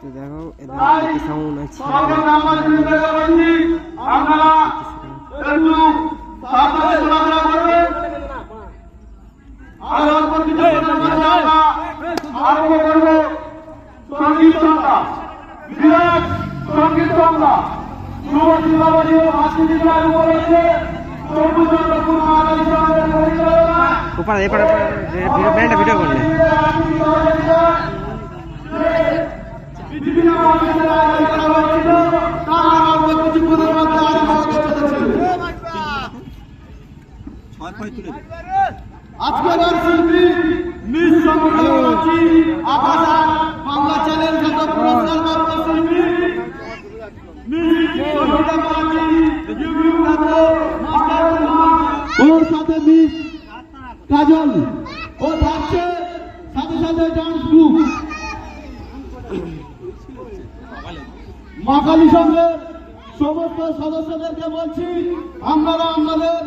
তো দেখো এদের সাউন্ড আছে ऊपर वीडियो कर ले আজকের শিল্পী মিস সংগ্রামী আকাশা বাংলা চ্যানেল থেকে পুরস্কারপ্রাপ্ত শিল্পী মিস সংগ্রামী ওর সাথে মিস কাজল ও থাকছে সাথে সাথে ডান্স গ্রুপ মাকালি সংঘের সমস্ত সদস্যদেরকে বলছি আপনারা আমাদের